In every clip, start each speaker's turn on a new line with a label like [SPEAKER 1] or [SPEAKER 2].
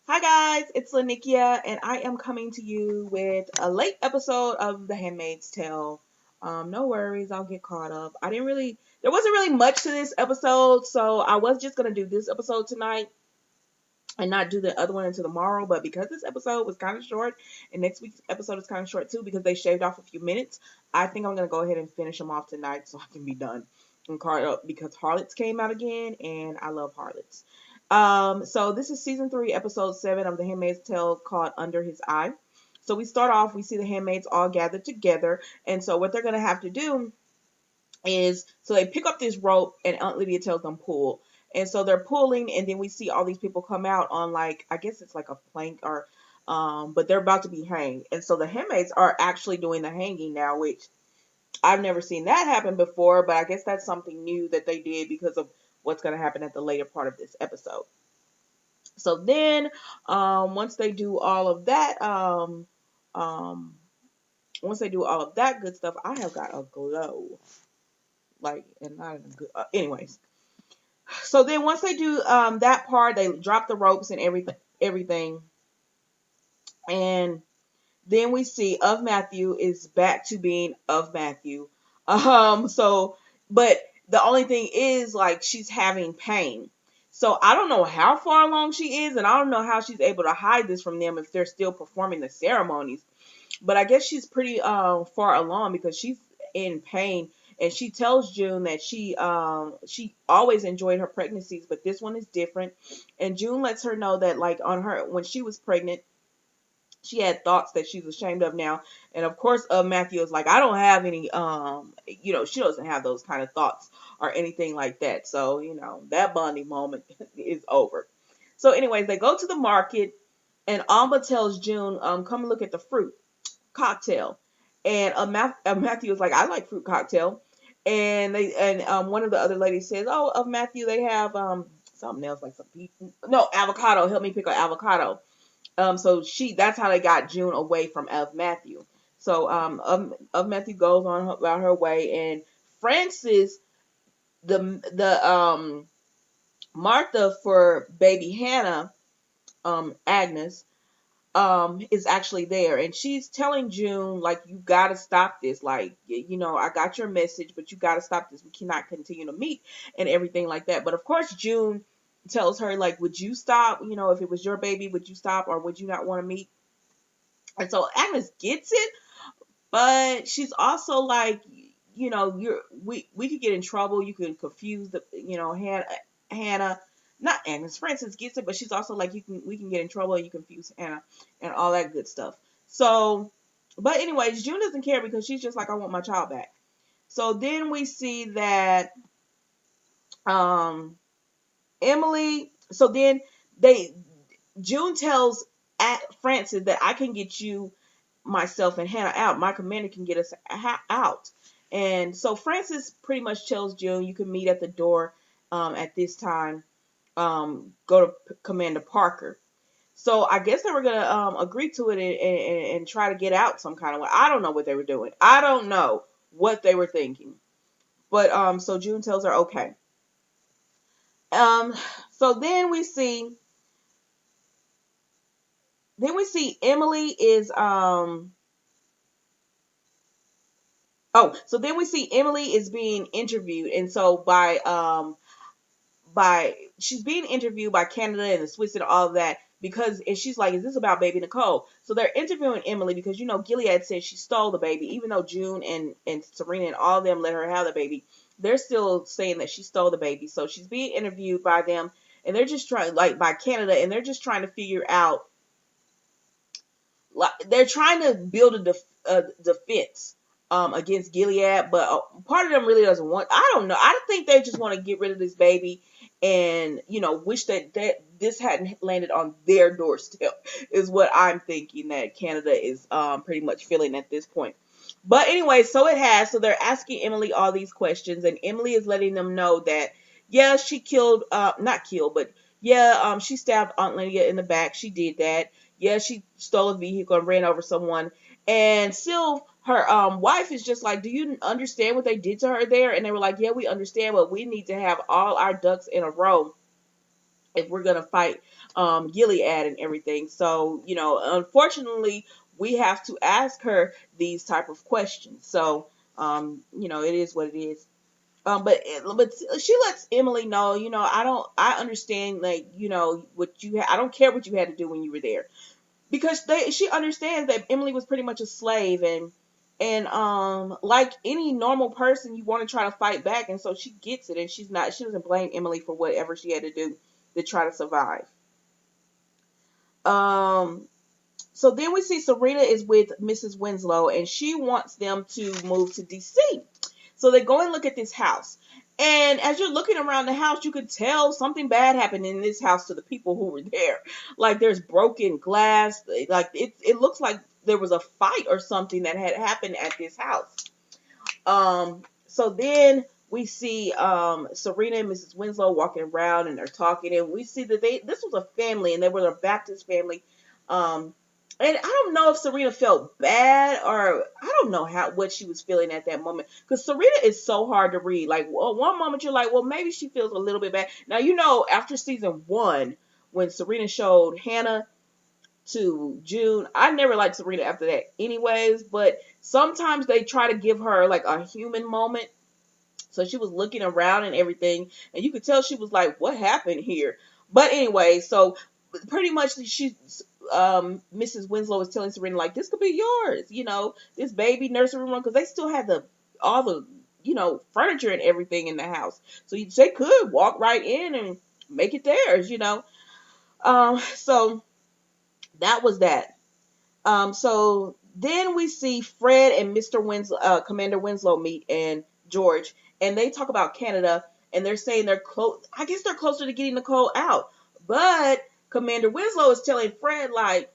[SPEAKER 1] Hi guys, it's Lanikia, and I am coming to you with a late episode of The Handmaid's Tale. No worries, I'll get caught up. There wasn't really much to this episode, so I was just gonna do this episode tonight and not do the other one until tomorrow. But because this episode was kind of short, and next week's episode is kind of short too, because they shaved off a few minutes, I think I'm gonna go ahead and finish them off tonight so I can be done and caught up because Harlots came out again, and I love Harlots. So this is season 3, episode 7 of The Handmaid's Tale called Under His Eye. So we start off, we see the handmaids all gathered together, and so what they're gonna have to do is so they pick up this rope and Aunt Lydia tells them pull. And so they're pulling and then we see all these people come out on like I guess it's like a plank or but they're about to be hanged. And so the handmaids are actually doing the hanging now, which I've never seen that happen before, but I guess that's something new that they did because of what's going to happen at the later part of this episode. So then once they do all of that um once they do all of that good stuff, I have got a glow like and not in a good anyways. So then once they do that part, they drop the ropes and everything, and then we see of Matthew is back to being of Matthew. So but the only thing is like she's having pain. So I don't know how far along she is, and I don't know how she's able to hide this from them if they're still performing the ceremonies. But I guess she's pretty far along because she's in pain, and she tells June that she always enjoyed her pregnancies, but this one is different. And June lets her know that like on her when she was pregnant, she had thoughts that she's ashamed of now. And of course, Matthew is like, I don't have any she doesn't have those kind of thoughts or anything like that. So, that bonding moment is over. So anyways, they go to the market and Alma tells June, come look at the fruit cocktail. And Matthew was like, I like fruit cocktail. And one of the other ladies says, oh, of Matthew they have something else like some no avocado. Help me pick an avocado. So that's how they got June away from of Matthew. So of Matthew goes on about her way, and Francis, the Martha for baby Hannah, Agnes, is actually there, and she's telling June like, you gotta stop this, like, I got your message, but you gotta stop this, we cannot continue to meet and everything like that. But of course June tells her like, would you stop, if it was your baby, would you stop, or would you not want to meet? And so Agnes gets it, but she's also like, we could get in trouble, you can confuse the Hannah, not Agnes. Frances gets it, but she's also like, we can get in trouble and you confuse Hannah and all that good stuff. So, but anyways, June doesn't care because she's just like, I want my child back. So then we see that Emily. So then June tells Frances that I can get you, myself and Hannah out. My commander can get us out. And so Frances pretty much tells June, you can meet at the door at this time. Go to Commander Parker. So I guess they were gonna agree to it and try to get out some kind of way. I don't know what they were doing. I don't know what they were thinking. But so June tells her okay. Um, so then we see Emily is so then we see Emily is being interviewed, and so by she's being interviewed by Canada and the Swiss and all of that, because and she's like, is this about baby Nicole? So they're interviewing Emily because Gilead said she stole the baby, even though June and Serena and all of them let her have the baby. They're still saying that she stole the baby. So she's being interviewed by them, and they're just trying, like, by Canada, and they're just trying to figure out, like, they're trying to build a defense against Gilead, but part of them really doesn't want. I don't know. I think they just want to get rid of this baby, and wish that this hadn't landed on their doorstep. Is what I'm thinking that Canada is pretty much feeling at this point. But anyway, so it has. So they're asking Emily all these questions, and Emily is letting them know that yeah, she killed, not killed, but yeah, she stabbed Aunt Lydia in the back. She did that. Yeah, she stole a vehicle and ran over someone. And still, her wife is just like, do you understand what they did to her there? And they were like, yeah, we understand, but we need to have all our ducks in a row if we're going to fight Gilead and everything. So, unfortunately, we have to ask her these type of questions. So, it is what it is. But she lets Emily know, I understand, like, I don't care what you had to do when you were there, because she understands that Emily was pretty much a slave, and like any normal person, you want to try to fight back, and so she gets it, and she doesn't blame Emily for whatever she had to do to try to survive. Um, so then we see Serena is with Mrs. Winslow, and she wants them to move to DC. So they go and look at this house. And as you're looking around the house, you could tell something bad happened in this house to the people who were there. Like, there's broken glass. Like, it looks like there was a fight or something that had happened at this house. So then we see Serena and Mrs. Winslow walking around, and they're talking, and we see that this was a family, and they were a Baptist family. And I don't know if Serena felt bad, or I don't know what she was feeling at that moment, because Serena is so hard to read. Like, one moment you're like, well, maybe she feels a little bit bad. Now, after season 1, when Serena showed Hannah to June, I never liked Serena after that anyways, but sometimes they try to give her like a human moment. So she was looking around and everything, and you could tell she was like, what happened here? But anyway, so pretty much Mrs. Winslow was telling Serena, like, this could be yours, this baby nursery room, because they still had all the furniture and everything in the house. So they could walk right in and make it theirs. So that was that. So then we see Fred and Mr. Winslow, Commander Winslow meet, and George, and they talk about Canada, and they're saying they're close. I guess they're closer to getting Nicole out. But Commander Winslow is telling Fred, like,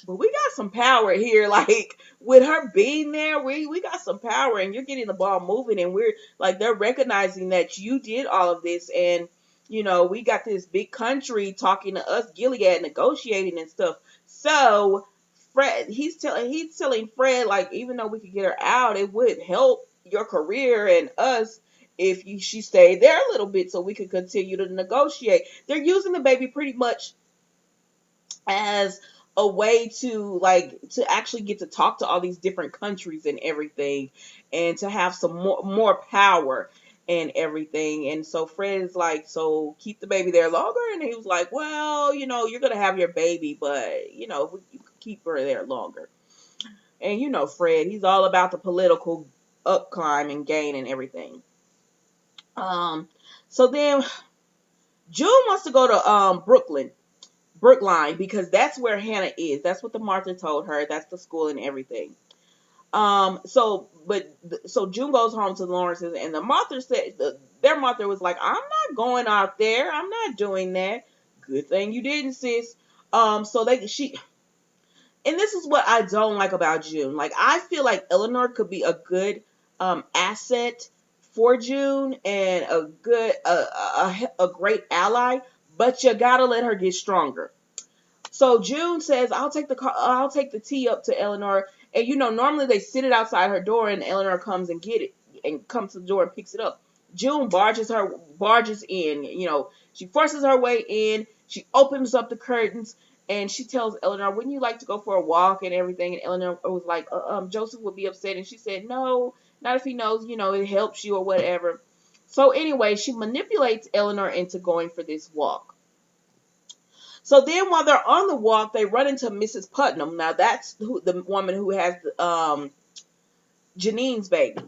[SPEAKER 1] but we got some power here. Like, with her being there, we got some power, and you're getting the ball moving, and we're like, they're recognizing that you did all of this, and we got this big country talking to us, Gilead, negotiating and stuff. So Fred, he's telling Fred, like, even though we could get her out, it would help your career and us if she stayed there a little bit, so we could continue to negotiate. They're using the baby pretty much as a way to actually get to talk to all these different countries and everything, and to have some more power and everything. And so Fred is like, so keep the baby there longer? And he was like, well, you're gonna have your baby, but you can keep her there longer. And Fred, he's all about the political up climb and gain and everything. So then June wants to go to Brookline, because that's where Hannah is. That's what the Martha told her. That's the school and everything. So June goes home to Lawrence's, and the Martha said, their Martha was like, I'm not going out there. I'm not doing that. Good thing you didn't, sis. And this is what I don't like about June. Like, I feel like Eleanor could be a good asset for June, and a great ally, but you gotta let her get stronger. So June says, I'll take the tea up to Eleanor. And normally they sit it outside her door, and Eleanor comes and get it, and comes to the door and picks it up. June barges in. She forces her way in. She opens up the curtains, and she tells Eleanor, wouldn't you like to go for a walk and everything? And Eleanor was like, Joseph would be upset. And she said, no, not if he knows, it helps you or whatever. So anyway, she manipulates Eleanor into going for this walk. So then while they're on the walk, they run into Mrs. Putnam. Now, that's the woman who has Janine's baby.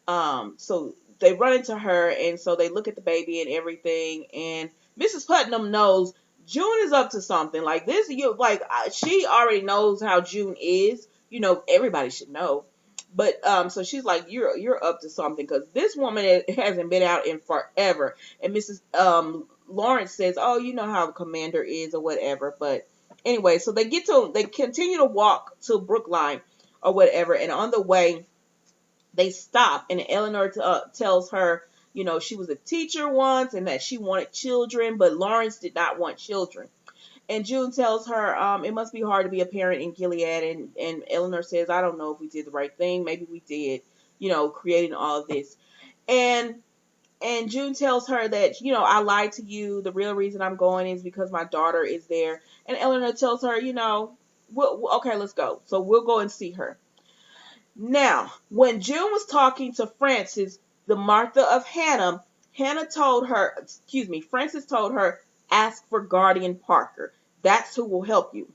[SPEAKER 1] So they run into her, and so they look at the baby and everything. And Mrs. Putnam knows June is up to something. Like this, she already knows how June is. Everybody should know. But so she's like, you're up to something, because this woman hasn't been out in forever. And Mrs. Lawrence says, oh, you know how the commander is or whatever. But anyway, so they continue to walk to Brookline or whatever. And on the way, they stop, and Eleanor tells her, she was a teacher once, and that she wanted children, but Lawrence did not want children. And June tells her, it must be hard to be a parent in Gilead. And Eleanor says, I don't know if we did the right thing. Maybe we did, creating all of this. And And June tells her that, I lied to you. The real reason I'm going is because my daughter is there. And Eleanor tells her, okay, let's go. So we'll go and see her. Now, when June was talking to Frances, the Martha of Hannah, Frances told her, ask for Guardian Parker. That's who will help you.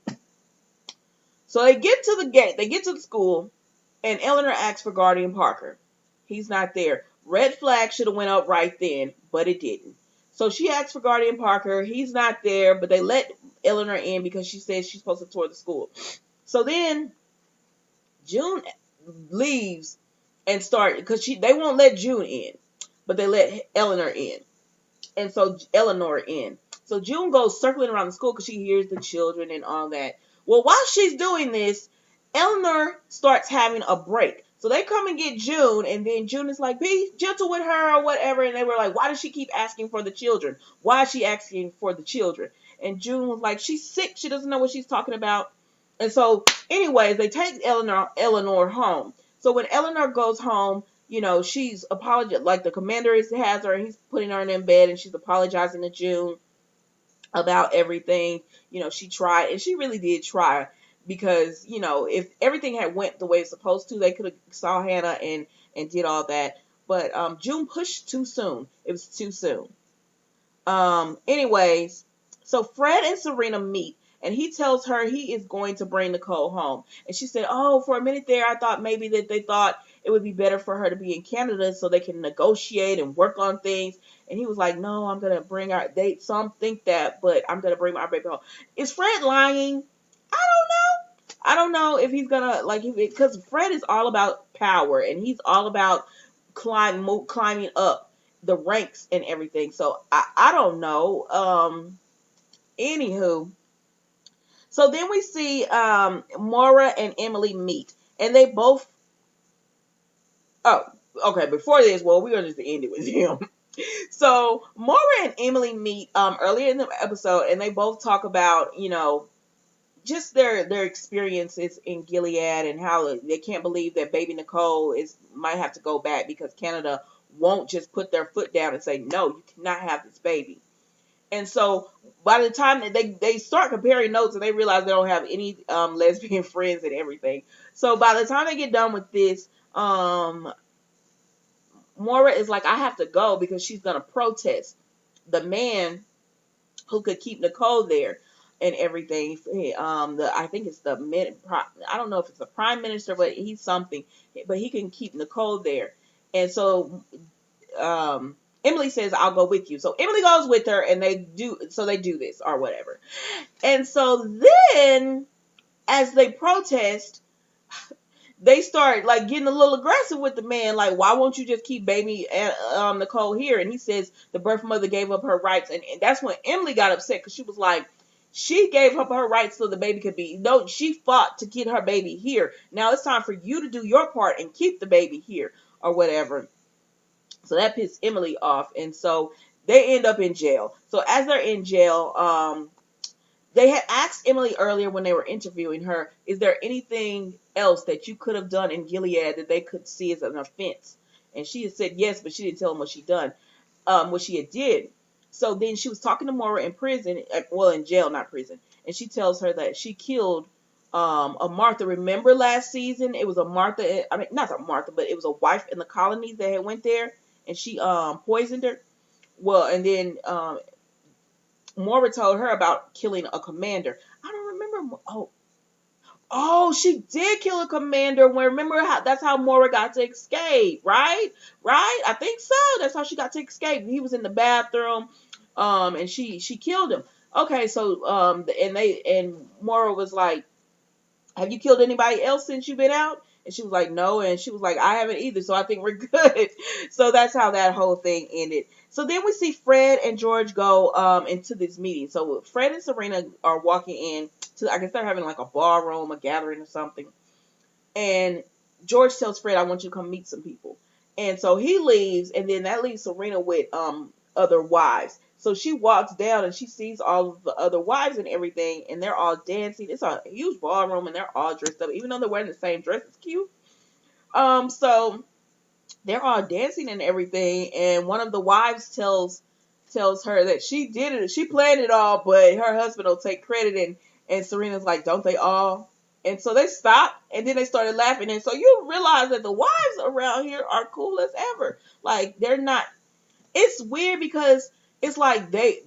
[SPEAKER 1] So they get to the gate, they get to the school, and Eleanor asks for Guardian Parker. He's not there. Red flag should have went up right then, but it didn't. So she asks for Guardian Parker. He's not there, but they let Eleanor in because she says she's supposed to tour the school. So then June leaves and because they won't let June in, but they let Eleanor in. And so Eleanor in. So June goes circling around the school because she hears the children and all that. Well, while she's doing this, Eleanor starts having a break. So they come and get June, and then June is like, be gentle with her or whatever. And they were like, why does she keep asking for the children? Why is she asking for the children? And June was like, she's sick. She doesn't know what she's talking about. And so, anyways, they take Eleanor home. So when Eleanor goes home, she's apologizing, like the commander has her, and he's putting her in bed, and she's apologizing to June about everything. She tried, and she really did try, because, if everything had went the way it's supposed to, they could have saw Hannah and did all that. But June pushed too soon. It was too soon. Anyways, so Fred and Serena meet, and he tells her he is going to bring Nicole home. And she said, oh, for a minute there, I thought maybe that they thought it would be better for her to be in Canada so they can negotiate and work on things. And he was like, no, I'm going to bring our date. Some think that, but I'm going to bring my baby home. Is Fred lying? I don't know if he's going to, because Fred is all about power, and he's all about climbing up the ranks and everything. So I don't know. Anywho, so then we see Maura and Emily meet, and they both. Oh, okay. Before this, well, we're gonna just end it with him. So Maura and Emily meet earlier in the episode, and they both talk about just their experiences in Gilead, and how they can't believe that baby Nicole might have to go back because Canada won't just put their foot down and say, no, you cannot have this baby. And so by the time that they start comparing notes, and they realize they don't have any lesbian friends and everything. So by the time they get done with this, Maura is like, I have to go because she's going to protest the man who could keep Nicole there and everything. I think it's I don't know if it's the prime minister, but he's something, but he can keep Nicole there. And so Emily says, I'll go with you. So Emily goes with her, and they do this or whatever. And so then as they protest, they start getting a little aggressive with the man, like, why won't you just keep baby Nicole here? And he says the birth mother gave up her rights, and that's when Emily got upset, because she was like, she gave up her rights so the baby could be, no, she fought to get her baby here. Now it's time for you to do your part and keep the baby here or whatever. So that pissed Emily off, and so they end up in jail. So as they're in jail, they had asked Emily earlier when they were interviewing her, is there anything else that you could have done in Gilead that they could see as an offense? And she had said yes, but she didn't tell them what she had did. So then she was talking to Maura in prison, in jail, not prison. And she tells her that she killed a Martha. Remember last season? It was a Martha, not a Martha, but it was a wife in the colonies that had went there, and she poisoned her. Well, and then Maura told her about killing a commander. I don't remember. Oh, she did kill a commander. Remember that's how Maura got to escape, right? Right? I think so. That's how she got to escape. He was in the bathroom, and she killed him. Okay, so and Maura was like, have you killed anybody else since you've been out? And she was like, no. And she was like, I haven't either. So I think we're good. So that's how that whole thing ended. So then we see Fred and George go into this meeting. So Fred and Serena are walking in to, I guess they're having like a ballroom, a gathering or something. And George tells Fred, I want you to come meet some people. And so he leaves, and then that leaves Serena with other wives. So she walks down and she sees all of the other wives and everything, and they're all dancing. It's a huge ballroom, and they're all dressed up, even though they're wearing the same dress. It's cute. So they're all dancing and everything, and one of the wives tells her that she did it, she planned it all, but her husband will take credit, and Serena's like, don't they all? And so they stopped, and then they started laughing, and so you realize that the wives around here are cool as ever. Like, they're not. It's weird because it's like they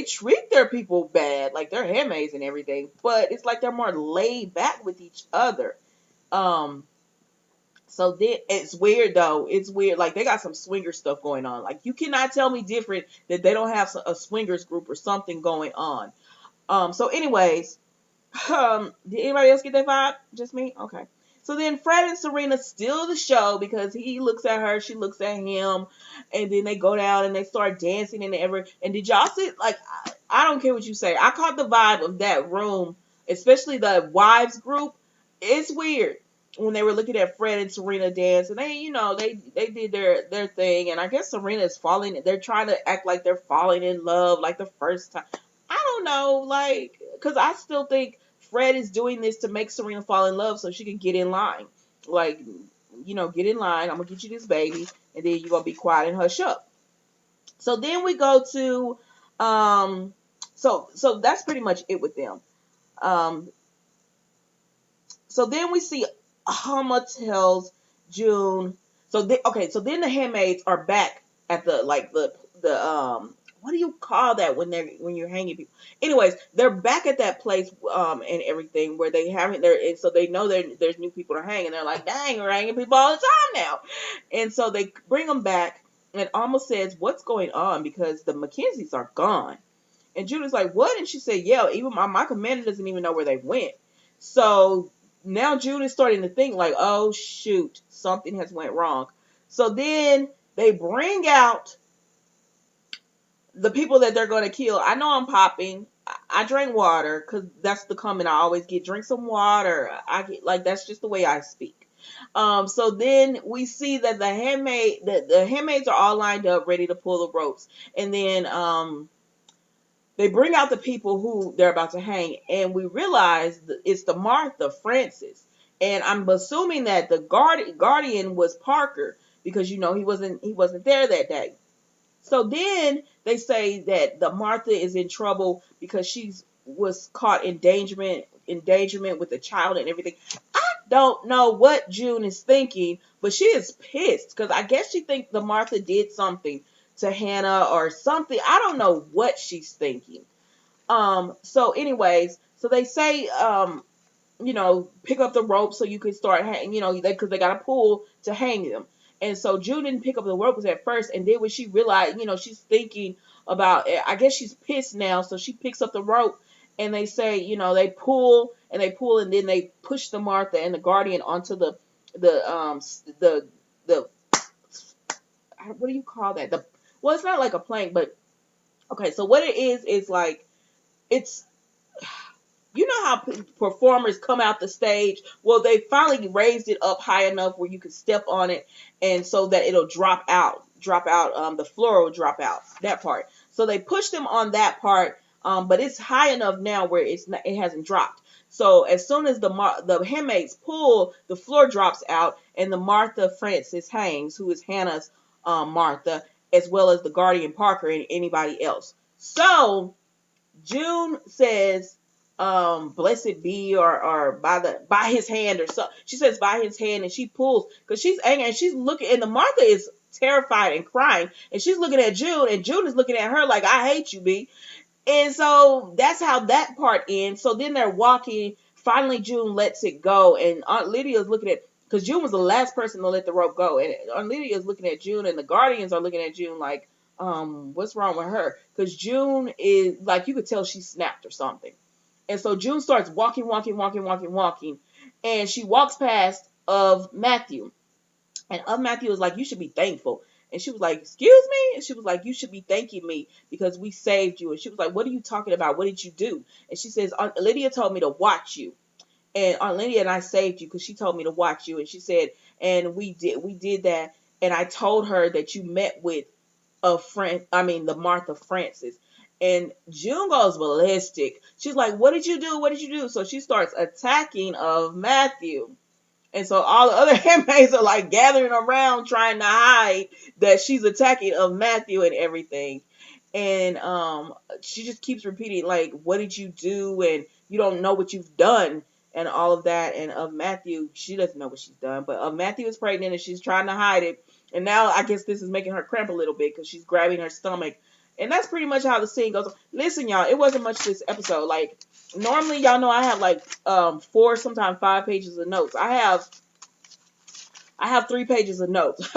[SPEAKER 1] treat their people bad, like they're handmaids and everything, but it's like they're more laid back with each other. Um, so then it's weird though. It's weird. Like they got some swinger stuff going on. Like you cannot tell me different that they don't have a swingers group or something going on. So anyways, did anybody else get that vibe? Just me? Okay. So then Fred and Serena steal the show because he looks at her, she looks at him, and then they go down and they start dancing and ever. And did y'all see? Like, I don't care what you say. I caught the vibe of that room, especially the wives group. It's weird when they were looking at Fred and Serena dance, and they did their thing, and I guess Serena is falling. They're trying to act like they're falling in love like the first time. I don't know, like, because I still think Fred is doing this to make Serena fall in love so she can get in line. Like, get in line. I'm going to get you this baby, and then you're going to be quiet and hush up. So then we go to, so that's pretty much it with them. So then we see Hama tells June. So then the handmaids are back at the what do you call that when you're hanging people? Anyways, they're back at that place and everything where they haven't there, and so they know there's new people to hang, and they're like, dang, we're hanging people all the time now, and so they bring them back, and Alma says, what's going on, because the Mackenzies are gone, and June is like, what? And she said, yeah, even my commander doesn't even know where they went. So now June is starting to think like, oh shoot, something has went wrong. So then they bring out the people that they're going to kill. I know I'm popping. I drank water because that's the comment I always get. Drink some water. I get like that's just the way I speak. So then we see that the handmaids are all lined up, ready to pull the ropes, and then they bring out the people who they're about to hang, and we realize it's the Martha Francis, and I'm assuming that the guardian was Parker because he wasn't there that day. So then they say that the Martha is in trouble because she was caught in endangerment with the child and everything. I don't know what June is thinking, but she is pissed because I guess she thinks the Martha did something to Hannah or something. I don't know what she's thinking. So anyways, so they say, pick up the rope so you can start hanging, because they got a pull to hang them. And so June didn't pick up the ropes at first, and then when she realized, she's thinking about it, I guess she's pissed now, so she picks up the rope, and they say, they pull, and then they push the Martha and the Guardian onto the what do you call that? Well, it's not like a plank, but okay, so what it is like, it's, how performers come out the stage? Well, they finally raised it up high enough where you could step on it, and so that it'll drop out. The floor will drop out, that part. So they pushed them on that part, but it's high enough now where it hasn't dropped. So as soon as the handmaids pull, the floor drops out, and the Martha Francis hangs, who is Hannah's Martha, as well as the guardian Parker and anybody else. So June says, blessed be, or by his hand, or so she says by his hand, and she pulls because she's angry, and she's looking, and the Martha is terrified and crying, and she's looking at June, and June is looking at her like, I hate you, B. And so that's how that part ends. So then they're walking. Finally, June lets it go, and Aunt Lydia is looking at, because June was the last person to let the rope go, and Aunt Lydia is looking at June, and the Guardians are looking at June like, what's wrong with her? Because June is like, you could tell she snapped or something. And so June starts walking, and she walks past of Matthew. And of Matthew is like, you should be thankful. And she was like, excuse me? And she was like, you should be thanking me because we saved you. And she was like, what are you talking about? What did you do? And she says, Aunt Lydia told me to watch you. And Aunt Lydia and I saved you because she told me to watch you. And she said, and we did that. And I told her that you met with the Martha Francis. And June goes ballistic. She's like, what did you do? What did you do? So she starts attacking of Matthew. And so all the other handmaids are like gathering around trying to hide that she's attacking of Matthew and everything. And she just keeps repeating like, what did you do? And you don't know what you've done and all of that. And of Matthew, she doesn't know what she's done, but of Matthew is pregnant and she's trying to hide it. And now I guess this is making her cramp a little bit because she's grabbing her stomach. And that's pretty much how the scene goes. Listen, y'all, it wasn't much this episode. Like, normally, y'all know I have like 4, sometimes 5 pages of notes. I have 3 pages of notes.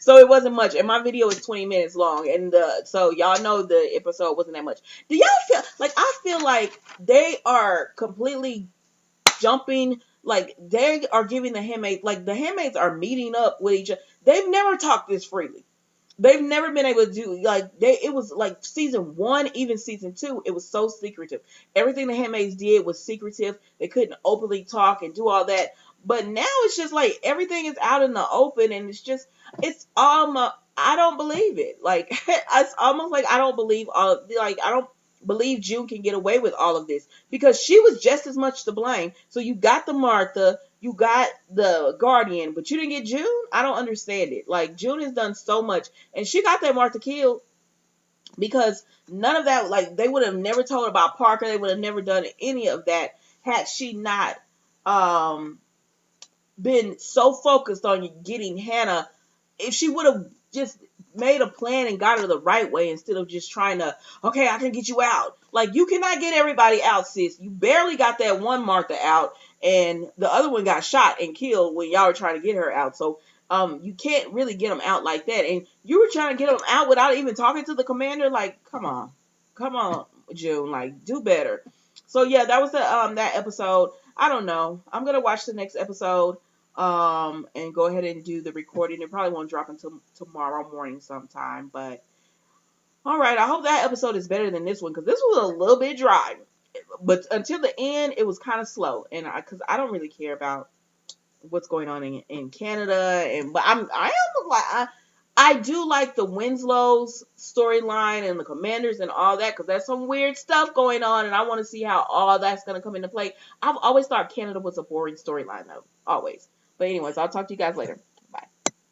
[SPEAKER 1] So it wasn't much. And my video is 20 minutes long. And so y'all know the episode wasn't that much. Do y'all feel like, I feel like they are completely jumping, like they are giving the handmaids, like the handmaids are meeting up with each other. They've never talked this freely. They've never been able to do, like, it was like season 1, even season 2, it was so secretive. Everything the handmaids did was secretive. They couldn't openly talk and do all that. But now it's just like everything is out in the open, and it's almost, I don't believe it. Like, it's almost like I don't believe I don't believe June can get away with all of this, because she was just as much to blame. So you got the Martha, you got the Guardian, but you didn't get June? I don't understand it. Like, June has done so much, and she got that Martha killed because none of that, like, they would have never told about Parker. They would have never done any of that had she not been so focused on getting Hannah. If she would have just made a plan and got her the right way instead of just trying to, okay, I can get you out. Like, you cannot get everybody out, sis. You barely got that one Martha out, and the other one got shot and killed when y'all were trying to get her out. So you can't really get them out like that. And you were trying to get them out without even talking to the commander. Like, come on, June. Like, do better. So yeah, that was the that episode. I don't know. I'm gonna watch the next episode and go ahead and do the recording. It probably won't drop until tomorrow morning sometime. But all right, I hope that episode is better than this one, because this was a little bit dry. But until the end, it was kind of slow, and because I don't really care about what's going on in Canada, and but I am like I do like the Winslow's storyline and the Commanders and all that, because there's some weird stuff going on, and I want to see how all that's going to come into play. I've always thought Canada was a boring storyline, though, always. But anyways, I'll talk to you guys later.